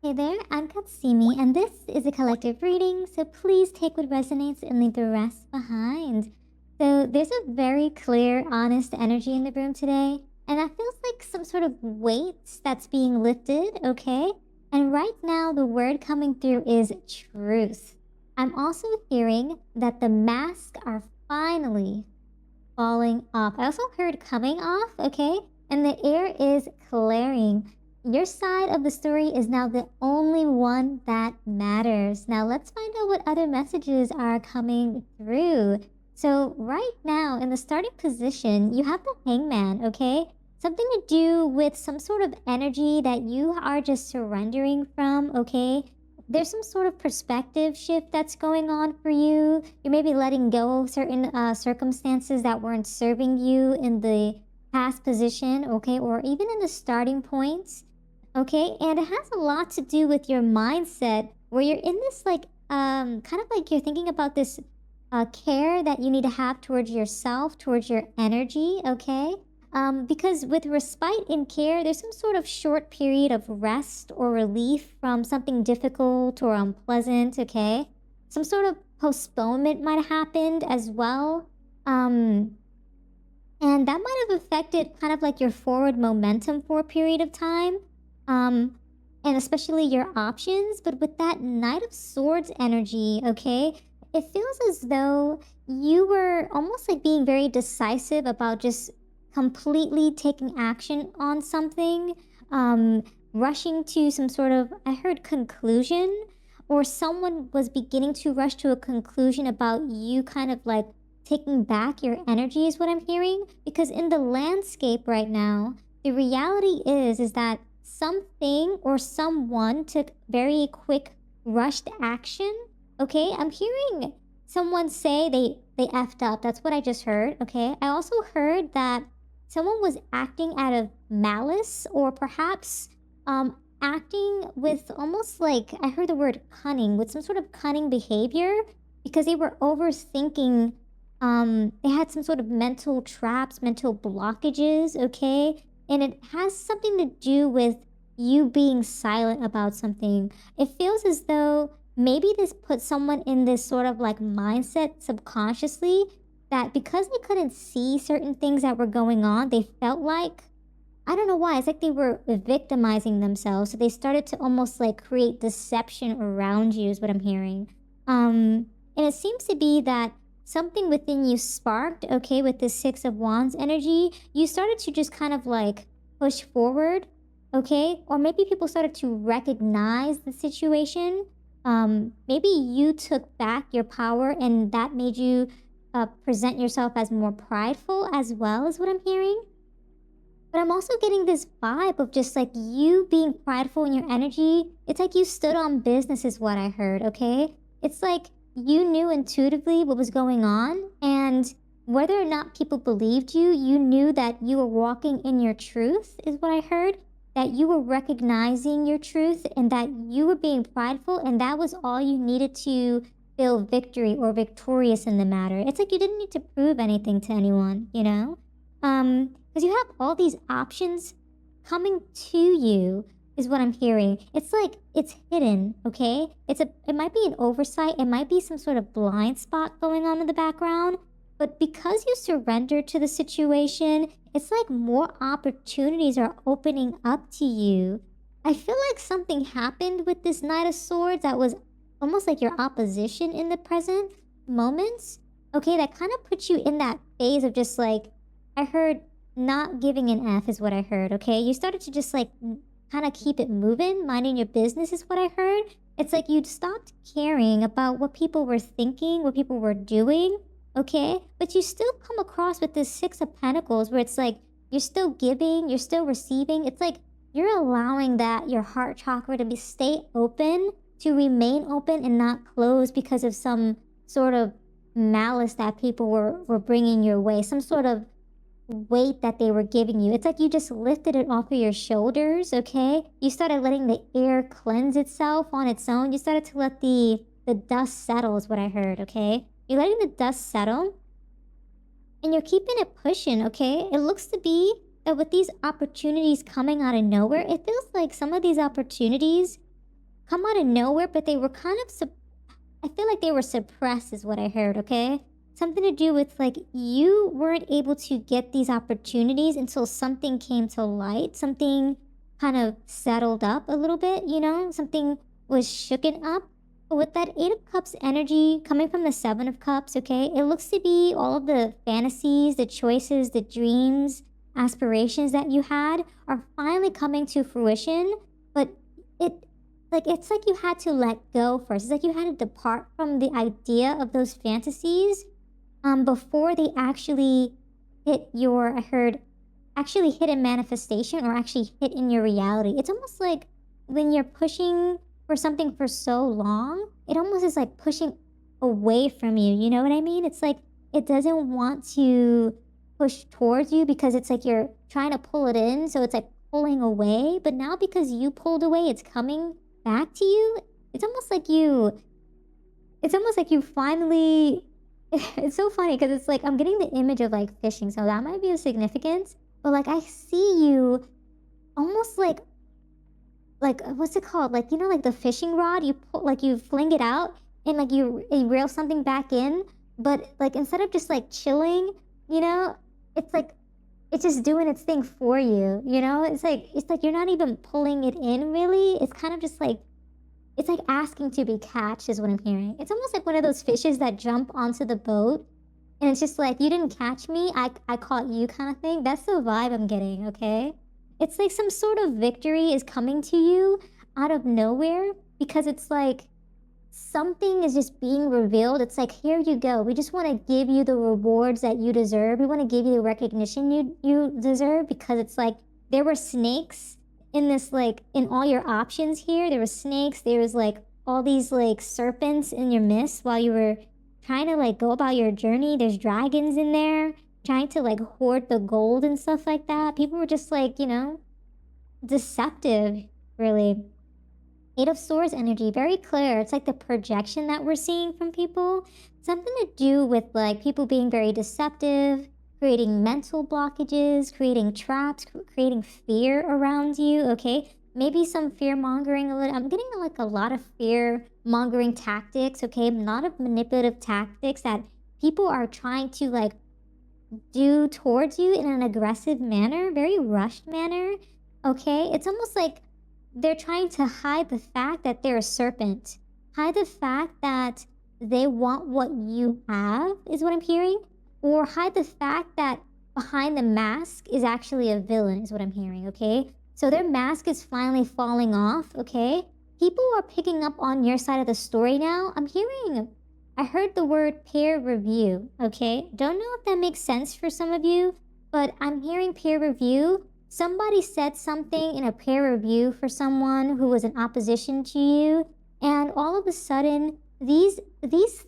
Hey there, I'm Katsumi, and this is a collective reading, so please take what resonates and leave the rest behind. So, there's a very clear, honest energy in the room today, and that feels like some sort of weight that's being lifted, okay? And right now, the word coming through is truth. I'm also hearing that the masks are finally falling off. I also heard coming off, okay? And the air is clearing. Your side of the story is now the only one that matters. Now let's find out what other messages are coming through. So right now in the starting position, you have the hangman, okay? Something to do with some sort of energy that you are just surrendering from, okay? There's some sort of perspective shift that's going on for you. You may be letting go of certain circumstances that weren't serving you in the past position, okay, or even in the starting points, okay. And it has a lot to do with your mindset, where you're in this like kind of like you're thinking about this care that you need to have towards yourself, towards your energy, okay? Because with respite and care, there's some sort of short period of rest or relief from something difficult or unpleasant, okay? Some sort of postponement might have happened as well. And that might have affected kind of like your forward momentum for a period of time. Um, and especially your options. But with that Knight of Swords energy, okay, it feels as though you were almost like being very decisive about just completely taking action on something, rushing to some sort of, I heard conclusion, or someone was beginning to rush to a conclusion about you kind of like taking back your energy is what I'm hearing. Because in the landscape right now, the reality is that something or someone took very quick rushed action. Okay, I'm hearing someone say they effed up. That's what I just heard. Okay, I also heard that someone was acting out of malice, or perhaps acting with almost like, I heard the word cunning, with some sort of cunning behavior, because they were overthinking. They had some sort of mental traps, mental blockages, okay? And it has something to do with you being silent about something. It feels as though maybe this put someone in this sort of like mindset subconsciously, that because they couldn't see certain things that were going on, they felt like, I don't know why, it's like they were victimizing themselves. So they started to almost like create deception around you, is what I'm hearing. And it seems to be that something within you sparked, okay, with this Six of Wands energy. You started to just kind of like push forward, okay? Or maybe people started to recognize the situation. Maybe you took back your power, and that made you present yourself as more prideful as well, is what I'm hearing. But I'm also getting this vibe of just like you being prideful in your energy. It's like you stood on business, is what I heard, okay? It's like you knew intuitively what was going on, and whether or not people believed you, you knew that you were walking in your truth, is what I heard. That you were recognizing your truth, and that you were being prideful, and that was all you needed to feel victory or victorious in the matter. It's like you didn't need to prove anything to anyone, you know? Because you have all these options coming to you, is what I'm hearing. It's like it's hidden, okay? It might be an oversight, it might be some sort of blind spot going on in the background, but because you surrender to the situation, it's like more opportunities are opening up to you. I feel like something happened with this Knight of Swords that was almost like your opposition in the present moments, okay? That kind of puts you in that phase of just like, I heard not giving an F, is what I heard, okay? You started to just like kind of keep it moving, minding your business, is what I heard. It's like you stopped caring about what people were thinking, what people were doing, okay? But you still come across with this Six of Pentacles, where it's like you're still giving, you're still receiving. It's like you're allowing that your heart chakra to stay open, to remain open and not closed because of some sort of malice that people were bringing your way, some sort of weight that they were giving you. It's like you just lifted it off of your shoulders, okay? You started letting the air cleanse itself on its own. You started to let the dust settle, is what I heard, okay? You're letting the dust settle, and you're keeping it pushing, okay? It looks to be that with these opportunities coming out of nowhere, it feels like some of these opportunities come out of nowhere, but they were kind of, I feel like they were suppressed is what I heard, okay? Something to do with like you weren't able to get these opportunities until something came to light, something kind of settled up a little bit, you know? Something was shooken up. But with that Eight of Cups energy coming from the Seven of Cups, okay, it looks to be all of the fantasies, the choices, the dreams, aspirations that you had are finally coming to fruition. But it's like you had to let go first. It's like you had to depart from the idea of those fantasies before they actually hit your, I heard, actually hit a manifestation or actually hit in your reality. It's almost like when you're pushing for something for so long, it almost is like pushing away from you. You know what I mean? It's like it doesn't want to push towards you because it's like you're trying to pull it in. So it's like pulling away. But now because you pulled away, it's coming back to you. It's almost like you finally it's so funny because it's like I'm getting the image of like fishing, so that might be a significance. But like I see you almost like what's it called? Like, you know, like the fishing rod, you pull, like you fling it out and like you reel something back in, but like instead of just like chilling, you know, it's like it's just doing its thing for you, you know? It's like you're not even pulling it in really. It's kind of just like it's like asking to be catched is what I'm hearing. It's almost like one of those fishes that jump onto the boat and it's just like, you didn't catch me, I caught you kind of thing. That's the vibe I'm getting, okay? It's like some sort of victory is coming to you out of nowhere because it's like something is just being revealed. It's like, here you go. We just want to give you the rewards that you deserve. We want to give you the recognition you deserve because it's like there were snakes in this, like in all your options here. There were snakes. There was like all these like serpents in your midst while you were trying to like go about your journey. There's dragons in there trying to like hoard the gold and stuff like that. People were just like, you know, deceptive, really. Eight of Swords energy, very clear. It's like the projection that we're seeing from people. Something to do with like people being very deceptive, creating mental blockages, creating traps, creating fear around you, okay? Maybe some fear mongering a little. I'm getting like a lot of fear mongering tactics, okay? A lot of manipulative tactics that people are trying to like do towards you in an aggressive manner, very rushed manner, okay? It's almost like they're trying to hide the fact that they're a serpent. Hide the fact that they want what you have, is what I'm hearing. Or hide the fact that behind the mask is actually a villain, is what I'm hearing, okay? So their mask is finally falling off, okay? People are picking up on your side of the story now. I heard the word peer review, okay? Don't know if that makes sense for some of you, but I'm hearing peer review. Somebody said something in a peer review for someone who was in opposition to you, and all of a sudden, these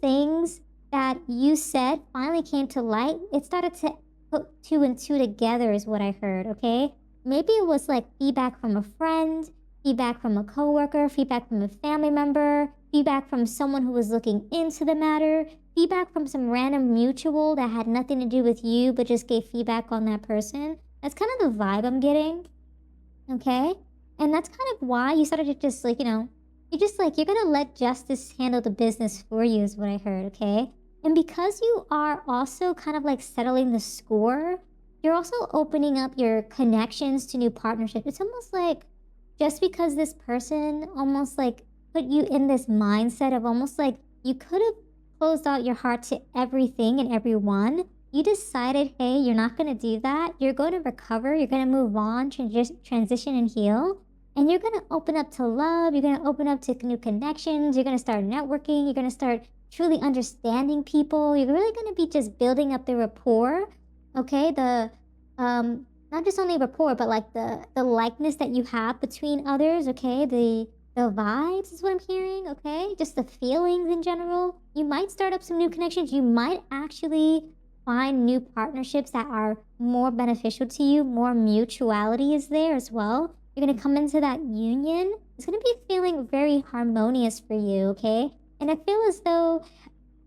things that you said finally came to light. It started to put two and two together is what I heard, okay? Maybe it was like feedback from a friend, feedback from a coworker, feedback from a family member, feedback from someone who was looking into the matter, feedback from some random mutual that had nothing to do with you but just gave feedback on that person. That's kind of the vibe I'm getting, okay? And that's kind of why you started to just like, you know, you're gonna let justice handle the business for you is what I heard, okay? And because you are also kind of like settling the score, you're also opening up your connections to new partnerships. It's almost like just because this person almost like put you in this mindset of almost like you could have closed out your heart to everything and everyone, you decided, hey, you're not going to do that. You're going to recover. You're going to move on, transition and heal. And you're going to open up to love. You're going to open up to new connections. You're going to start networking. You're going to start truly understanding people. You're really going to be just building up the rapport. Okay, not just only rapport, but like the likeness that you have between others. Okay, the vibes is what I'm hearing. Okay, just the feelings in general. You might start up some new connections. You might actually find new partnerships that are more beneficial to you. More mutuality is there as well. You're going to come into that union. It's going to be feeling very harmonious for you, okay? And I feel as though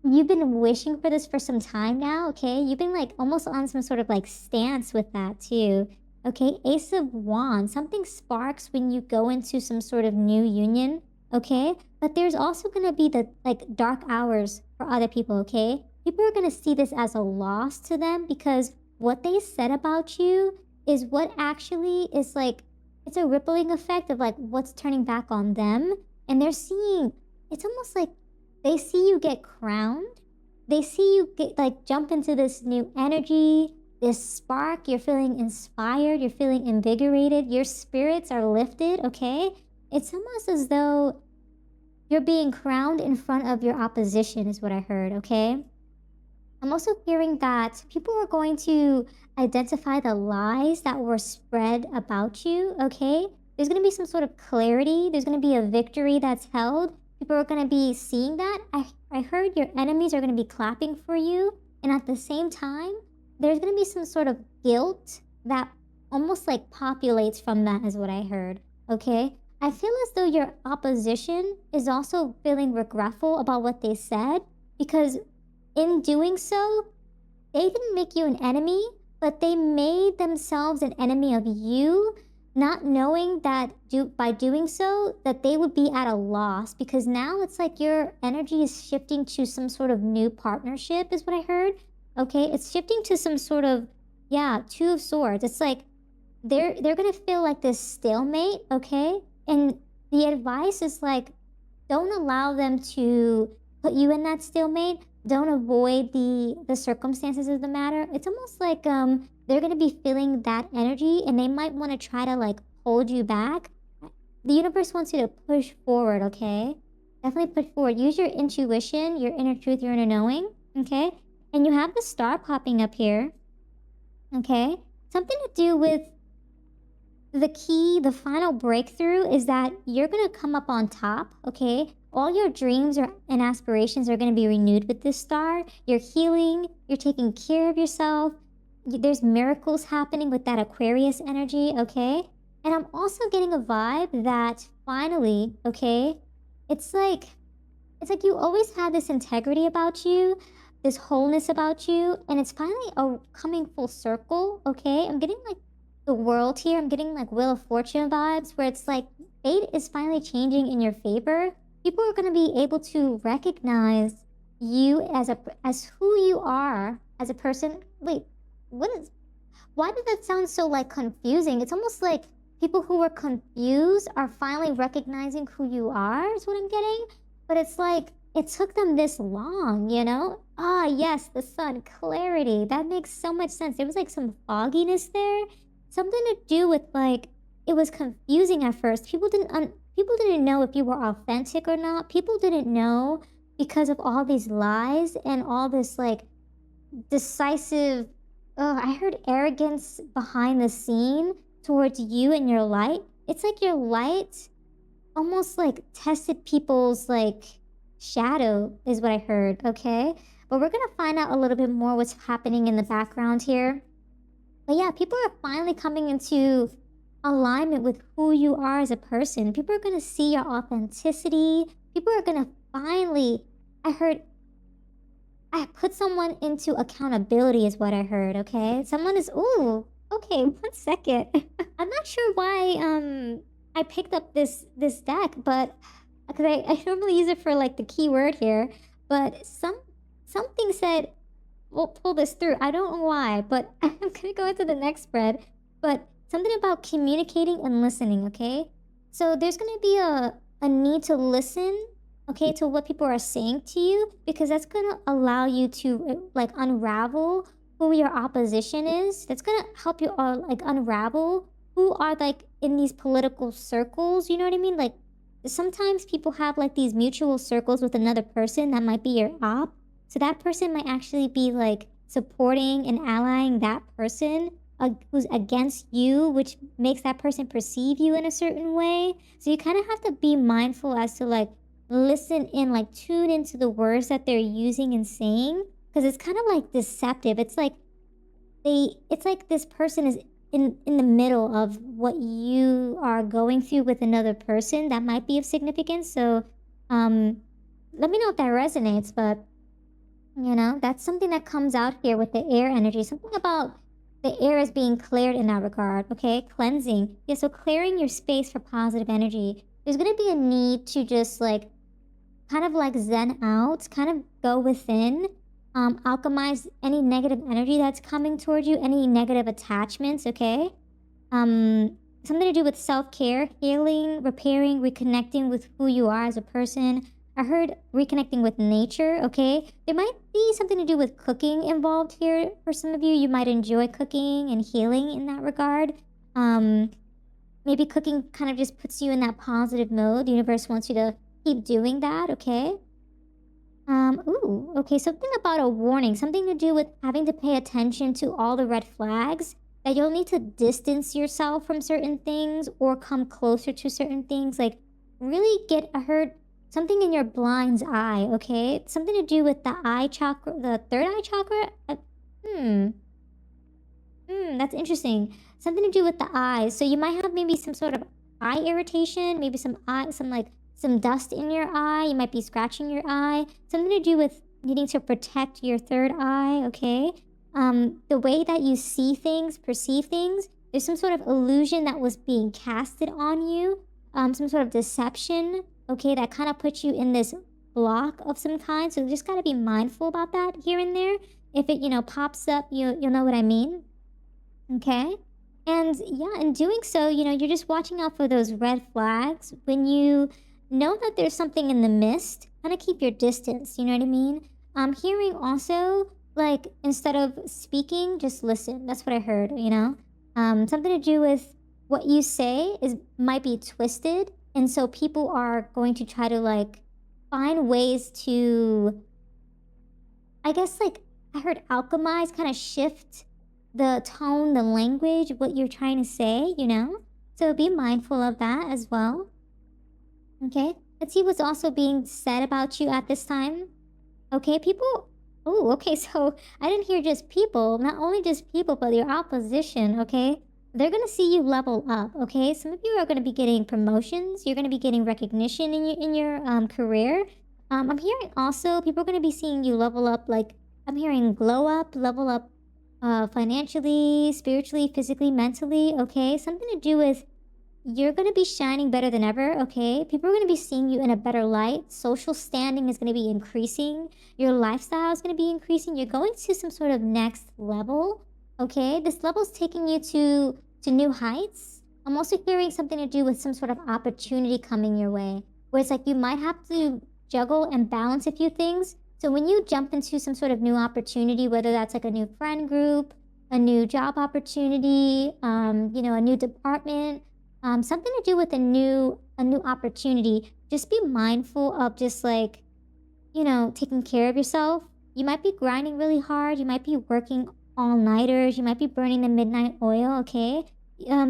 you've been wishing for this for some time now, okay? You've been like almost on some sort of like stance with that too, okay? Ace of Wands. Something sparks when you go into some sort of new union. okay? But there's also going to be the like dark hours for other people, okay? People are going to see this as a loss to them because what they said about you is what actually is like, it's a rippling effect of like what's turning back on them. And they're seeing, it's almost like they see you get crowned. They see you get like jump into this new energy, this spark. You're feeling inspired. You're feeling invigorated. Your spirits are lifted, okay? It's almost as though you're being crowned in front of your opposition is what I heard, okay? I'm also hearing that people are going to identify the lies that were spread about you, okay? There's going to be some sort of clarity. There's going to be a victory that's held. People are going to be seeing that. I heard your enemies are going to be clapping for you. And at the same time, there's going to be some sort of guilt that almost like populates from that is what I heard, okay? I feel as though your opposition is also feeling regretful about what they said because in doing so, they didn't make you an enemy, but they made themselves an enemy of you, not knowing that by doing so, that they would be at a loss because now it's like your energy is shifting to some sort of new partnership is what I heard. Okay, it's shifting to some sort of, yeah, Two of Swords. It's like they're going to feel like this stalemate, okay? And the advice is like, don't allow them to put you in that stalemate. Don't avoid the circumstances of the matter. It's almost like they're going to be feeling that energy and they might want to try to like hold you back. The universe wants you to push forward, okay? Definitely push forward. Use your intuition, your inner truth, your inner knowing, okay? And you have the star popping up here, okay? Something to do with the key, the final breakthrough is that you're going to come up on top, okay? All your dreams and aspirations are going to be renewed with this star. You're healing. You're taking care of yourself. There's miracles happening with that Aquarius energy, okay? And I'm also getting a vibe that finally, okay, it's like you always had this integrity about you, this wholeness about you, and it's finally coming full circle, okay? I'm getting like the world here. I'm getting like Wheel of Fortune vibes where it's like fate is finally changing in your favor. People are going to be able to recognize you as who you are as a person. Wait, why did that sound so like confusing? It's almost like people who were confused are finally recognizing who you are is what I'm getting. But it's like it took them this long, you know? Ah, yes, the sun, clarity. That makes so much sense. There was like some fogginess there. Something to do with like, it was confusing at first. People didn't know if you were authentic or not. People didn't know because of all these lies and all this like decisive, I heard arrogance behind the scene towards you and your light. It's like your light almost like tested people's like shadow is what I heard, okay? But we're going to find out a little bit more what's happening in the background here. But yeah, people are finally coming into alignment with who you are as a person. People are going to see your authenticity. People are going to finally, I put someone into accountability is what I heard, okay? Someone is, ooh, okay, 1 second. I'm not sure why I picked up this deck, but because I normally use it for like the keyword here, but something said, we'll pull this through. I don't know why, but I'm going to go into the next spread. But something about communicating and listening, okay? So there's going to be a need to listen, okay, to what people are saying to you, because that's going to allow you to like unravel who your opposition is. That's going to help you like unravel who are like in these political circles, you know what I mean? Like sometimes people have like these mutual circles with another person that might be your op. So that person might actually be like supporting and allying that person who's against you, which makes that person perceive you in a certain way. So you kind of have to be mindful as to like listen in, like tune into the words that they're using and saying, because it's kind of like deceptive. It's like this person is in the middle of what you are going through with another person that might be of significance. So let me know if that resonates, but you know, that's something that comes out here with the air energy. Something about the air is being cleared in that regard, okay? Cleansing. Yeah, so clearing your space for positive energy. there's gonna be a need to just like kind of like zen out, kind of go within, alchemize any negative energy that's coming towards you, any negative attachments, okay? Something to do with self-care, healing, repairing, reconnecting with who you are as a person. I heard reconnecting with nature, okay? There might be something to do with cooking involved here for some of you. You might enjoy cooking and healing in that regard. Maybe cooking kind of just puts you in that positive mode. The universe wants you to keep doing that, okay? Okay, something about a warning, something to do with having to pay attention to all the red flags, that you'll need to distance yourself from certain things or come closer to certain things, like really get a hurt, something in your blind's eye, okay? It's something to do with the eye chakra, the third eye chakra. That's interesting. Something to do with the eyes. So you might have maybe some sort of eye irritation, maybe some dust in your eye. You might be scratching your eye. Something to do with needing to protect your third eye, okay? The way that you see things, perceive things, there's some sort of illusion that was being casted on you, some sort of deception, okay, that kind of puts you in this block of some kind. So you just got to be mindful about that here and there. If it, pops up, you'll know what I mean, okay? And yeah, in doing so, you're just watching out for those red flags. When you know that there's something in the mist, kind of keep your distance, you know what I mean? I'm hearing also, like, instead of speaking, just listen. That's what I heard, something to do with what you say might be twisted, and so people are going to try to like find ways to, I guess, like, I heard alchemize, kind of shift the tone, the language, what you're trying to say, so be mindful of that as well. Okay, let's see what's also being said about you at this time. Okay, people. Oh, okay, so I didn't hear just people, not only just people, but your opposition, okay? They're going to see you level up, okay? Some of you are going to be getting promotions. You're going to be getting recognition in your career. I'm hearing also people are going to be seeing you level up, like, I'm hearing glow up, level up financially, spiritually, physically, mentally, okay? Something to do with you're going to be shining better than ever, okay? People are going to be seeing you in a better light. Social standing is going to be increasing. Your lifestyle is going to be increasing. You're going to some sort of next level, okay? This level is taking you to new heights. I'm also hearing something to do with some sort of opportunity coming your way, where it's like you might have to juggle and balance a few things. So when you jump into some sort of new opportunity, whether that's like a new friend group, a new job opportunity, a new department, something to do with a new opportunity, just be mindful of just like, taking care of yourself. You might be grinding really hard. You might be working all-nighters. You might be burning the midnight oil, okay?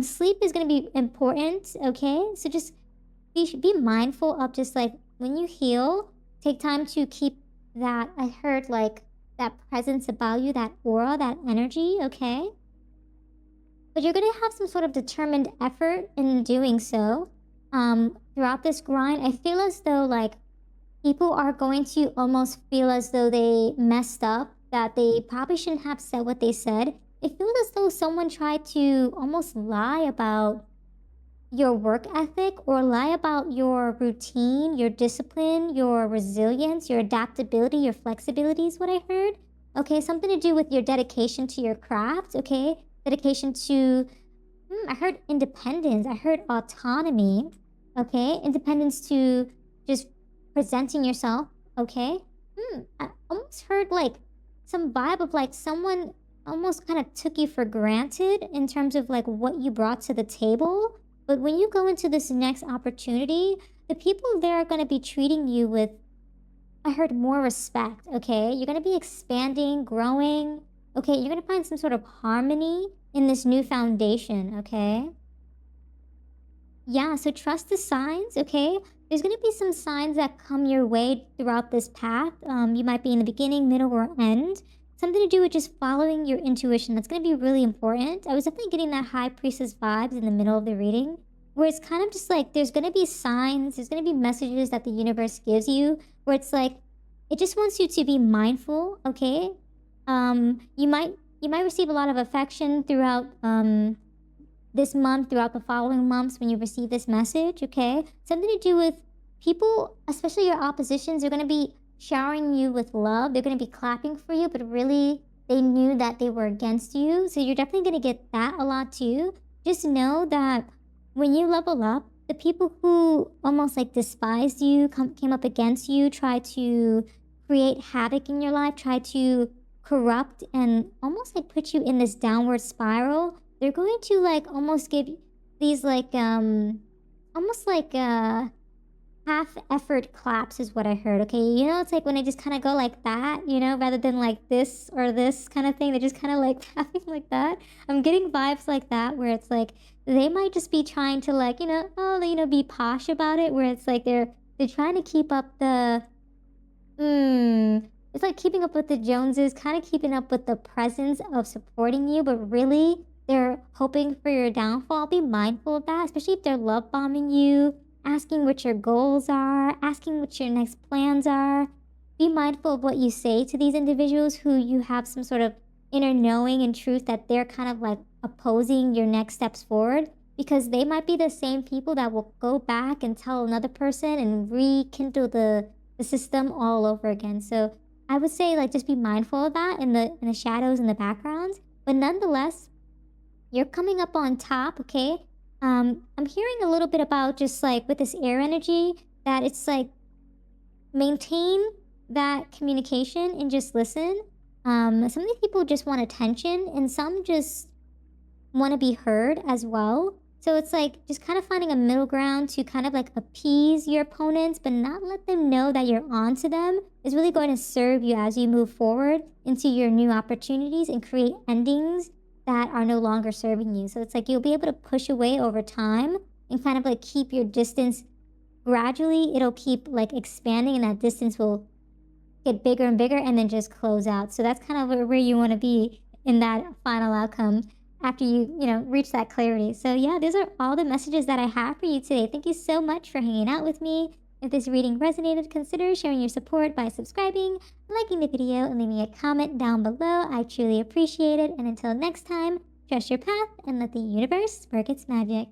Sleep is going to be important, okay? So just be mindful of just like when you heal, take time to keep that, I heard like that presence about you, that aura, that energy, okay? But you're going to have some sort of determined effort in doing so. Throughout this grind, I feel as though like people are going to almost feel as though they messed up, that they probably shouldn't have said what they said. It feels as though someone tried to almost lie about your work ethic or lie about your routine, your discipline, your resilience, your adaptability, your flexibility is what I heard. Okay, something to do with your dedication to your craft, okay? Dedication to, I heard independence, I heard autonomy, okay? Independence to just presenting yourself, okay? I almost heard like some vibe of like someone almost kind of took you for granted in terms of like what you brought to the table. But when you go into this next opportunity, the people there are going to be treating you with, I heard, more respect, okay? You're going to be expanding, growing, okay? You're going to find some sort of harmony in this new foundation, okay? Yeah, so trust the signs, okay? There's going to be some signs that come your way throughout this path. You might be in the beginning, middle, or end. Something to do with just following your intuition. That's going to be really important. I was definitely getting that high priestess vibes in the middle of the reading, where it's kind of just like there's going to be signs, there's going to be messages that the universe gives you, where it's like it just wants you to be mindful, okay? You might receive a lot of affection throughout this month, throughout the following months when you receive this message, okay? Something to do with people, especially your oppositions, are going to be showering you with love. They're going to be clapping for you, but really they knew that they were against you. So you're definitely going to get that a lot too. Just know that when you level up, the people who almost like despised you, came up against you, tried to create havoc in your life, tried to corrupt and almost like put you in this downward spiral, they're going to like almost give these like almost like half effort claps is what I heard. Okay, you know, it's like when they just kind of go like that, you know, rather than like this or this kind of thing. They're just kind of like tapping like that. I'm getting vibes like that where it's like they might just be trying to like, you know, oh, you know, be posh about it, where it's like they're trying to keep up the it's like keeping up with the Joneses, kind of keeping up with the presence of supporting you, but really they're hoping for your downfall. Be mindful of that, especially if they're love bombing you, asking what your goals are, asking what your next plans are. Be mindful of what you say to these individuals who you have some sort of inner knowing and truth that they're kind of like opposing your next steps forward, because they might be the same people that will go back and tell another person and rekindle the system all over again. So I would say like just be mindful of that in the shadows and the backgrounds. But nonetheless, you're coming up on top, okay? I'm hearing a little bit about just like with this air energy that it's like maintain that communication and just listen. Some of these people just want attention and some just want to be heard as well. So it's like just kind of finding a middle ground to kind of like appease your opponents, but not let them know that you're on to them is really going to serve you as you move forward into your new opportunities and create endings that are no longer serving you. So it's like you'll be able to push away over time and kind of like keep your distance gradually. It'll keep like expanding and that distance will get bigger and bigger and then just close out. So that's kind of where you want to be in that final outcome after you know, reach that clarity. So yeah, those are all the messages that I have for you today. Thank you so much for hanging out with me. If this reading resonated, consider showing your support by subscribing, liking the video, and leaving a comment down below. I truly appreciate it. And until next time, trust your path and let the universe work its magic.